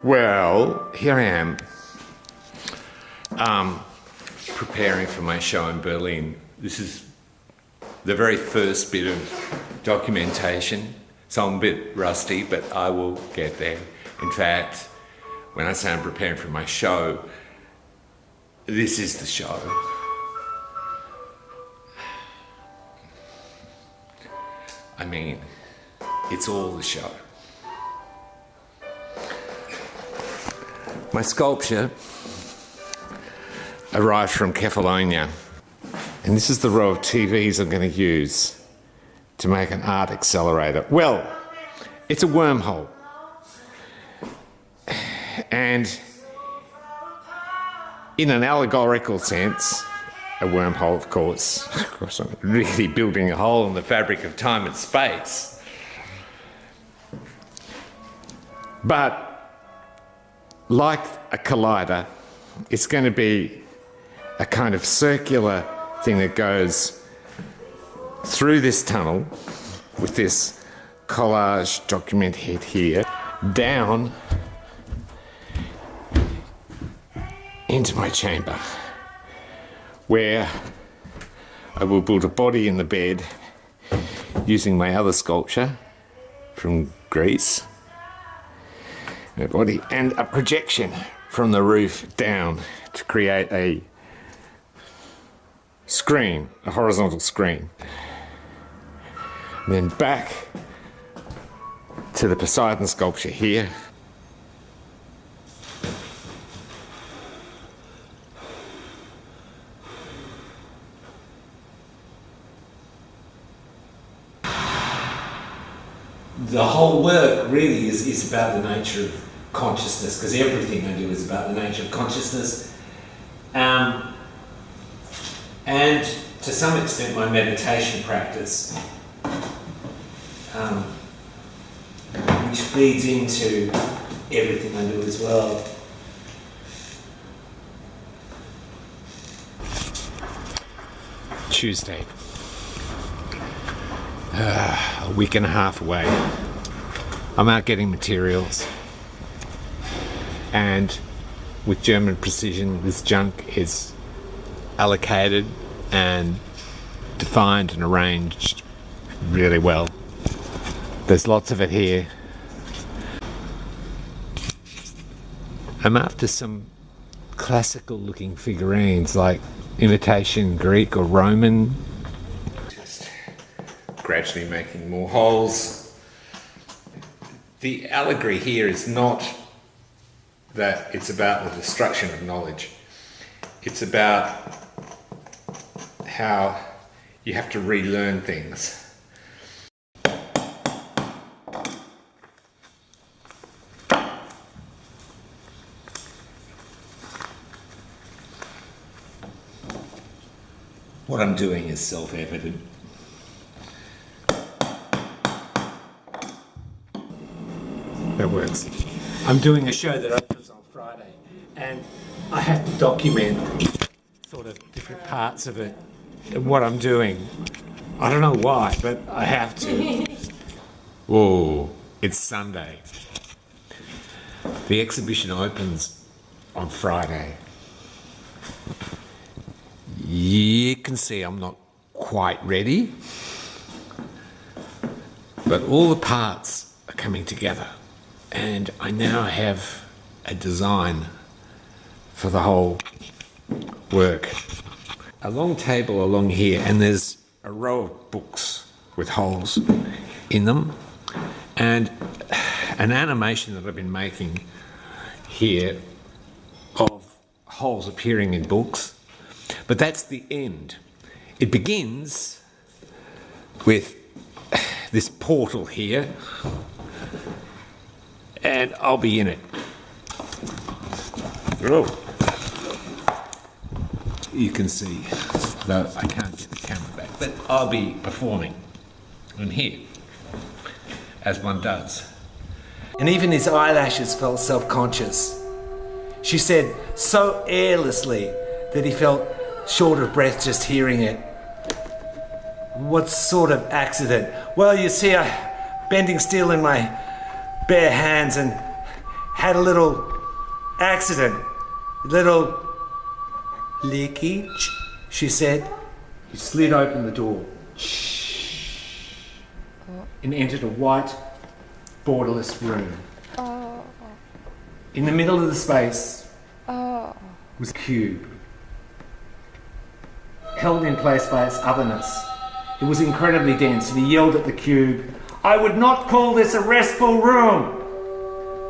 Well, here I am, preparing for my show in Berlin. This is the very first bit of documentation, so I'm a bit rusty, but I will get there. In fact, when I say I'm preparing for my show, this is the show. I mean, it's all the show. My sculpture arrived from Catalonia, and this is the row of TVs I'm going to use to make an art accelerator. Well, it's a wormhole, and in an allegorical sense, a wormhole, of course. Of course, I'm really building a hole in the fabric of time and space. But like a collider, it's going to be a kind of circular thing that goes through this tunnel with this collage document head here, down into my chamber, where I will build a body in the bed using my other sculpture from Greece. A body and a projection from the roof down to create a screen, a horizontal screen. And then back to the Poseidon sculpture here. The whole work really is about the nature of consciousness, because everything I do is about the nature of consciousness. And to some extent my meditation practice, which feeds into everything I do as well. Tuesday. A week and a half away. I'm out getting materials, and with German precision this junk is allocated and defined and arranged really well. There's lots of it here. I'm after some classical looking figurines like imitation Greek or Roman. Gradually making more holes. The allegory here is not that it's about the destruction of knowledge. It's about how you have to relearn things. What I'm doing is self-evident. That works. I'm doing a show that opens on Friday, and I have to document sort of different parts of it and what I'm doing. I don't know why, but I have to. Whoa, it's Sunday. The exhibition opens on Friday. You can see I'm not quite ready, but all the parts are coming together. And I now have a design for the whole work. A long table along here, and there's a row of books with holes in them, and an animation that I've been making here of holes appearing in books. But that's the end. It begins with this portal here, and I'll be in it. Oh. You can see, though I can't get the camera back, but I'll be performing in here, as one does. And even his eyelashes felt self-conscious. She said so airlessly that he felt short of breath just hearing it. What sort of accident? Well, you see, bending still in my bare hands and had a little accident, a little leakage, she said. He slid open the door and entered a white, borderless room. In the middle of the space was a cube, held in place by its otherness. It was incredibly dense, and he yelled at the cube, "I would not call this a restful room!"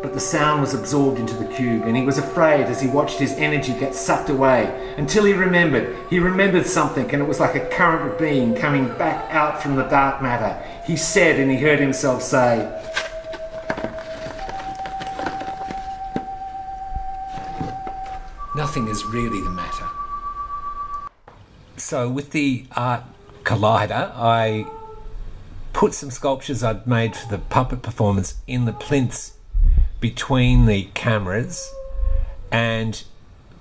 But the sound was absorbed into the cube, and he was afraid as he watched his energy get sucked away, until he remembered something, and it was like a current of being coming back out from the dark matter. He said, and he heard himself say, "Nothing is really the matter." So with the art collider, I put some sculptures I'd made for the puppet performance in the plinths between the cameras, and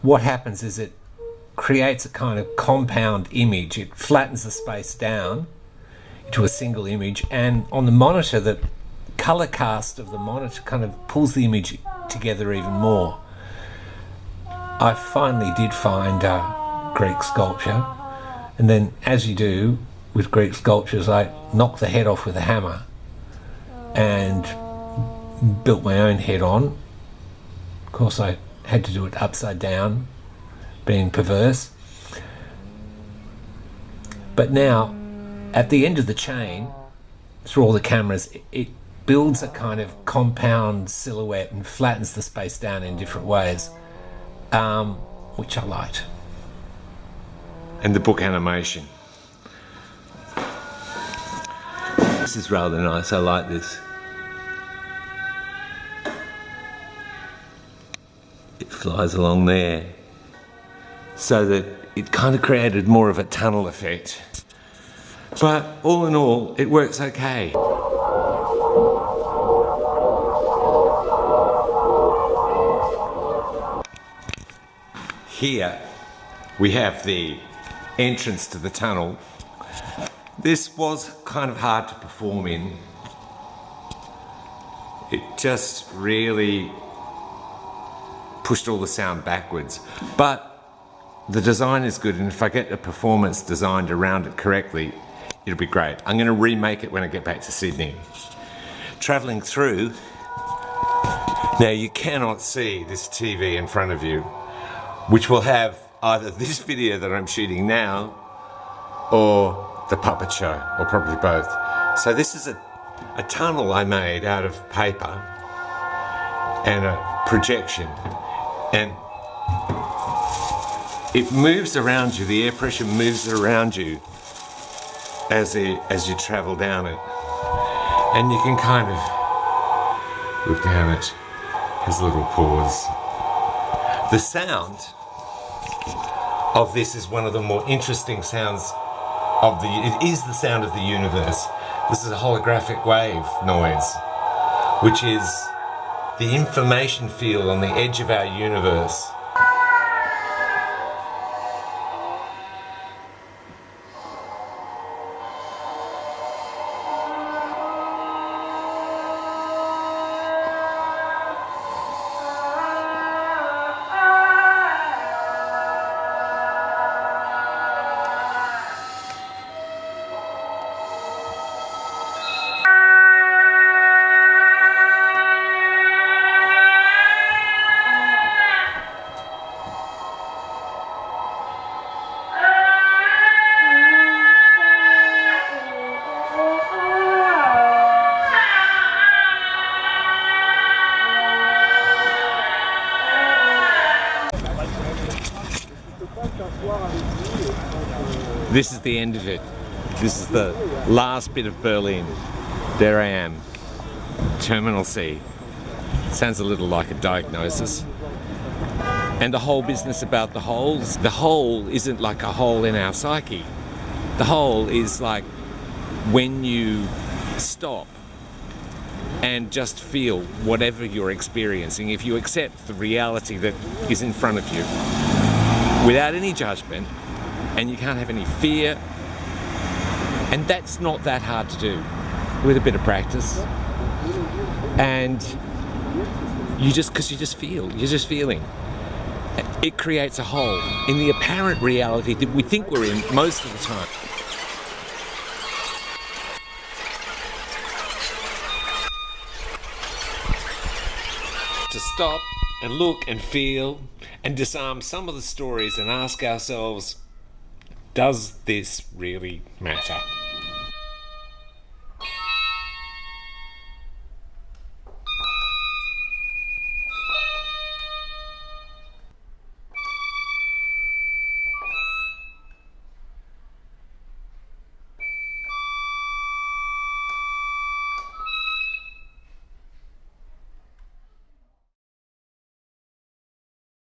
what happens is it creates a kind of compound image. It flattens the space down into a single image, and on the monitor, the color cast of the monitor kind of pulls the image together even more. I finally did find Greek sculpture, and then, as you do with Greek sculptures, I knocked the head off with a hammer and built my own head on. Of course, I had to do it upside down, being perverse. But now, at the end of the chain, through all the cameras, it builds a kind of compound silhouette and flattens the space down in different ways, which I liked. And the book animation. This is rather nice, I like this. It flies along there. So that it kind of created more of a tunnel effect. But all in all, it works okay. Here we have the entrance to the tunnel. This was kind of hard to perform in. It just really pushed all the sound backwards. But the design is good, and if I get a performance designed around it correctly, it'll be great. I'm going to remake it when I get back to Sydney. Travelling through, now you cannot see this TV in front of you, which will have either this video that I'm shooting now or the puppet show, or probably both. So this is a tunnel I made out of paper and a projection, and it moves around you, the air pressure moves around you as you travel down it, and you can kind of look down it, has little pores. The sound of this is one of the more interesting sounds it is the sound of the universe. This is a holographic wave noise, which is the information field on the edge of our universe. This is the end of it. This is the last bit of Berlin. There I am, Terminal C. Sounds a little like a diagnosis. And the whole business about the holes, the hole isn't like a hole in our psyche. The hole is like when you stop and just feel whatever you're experiencing, if you accept the reality that is in front of you without any judgment, and you can't have any fear, and that's not that hard to do with a bit of practice. And because you just feel, you're just feeling. It creates a hole in the apparent reality that we think we're in most of the time. To stop and look and feel and disarm some of the stories and ask ourselves, does this really matter?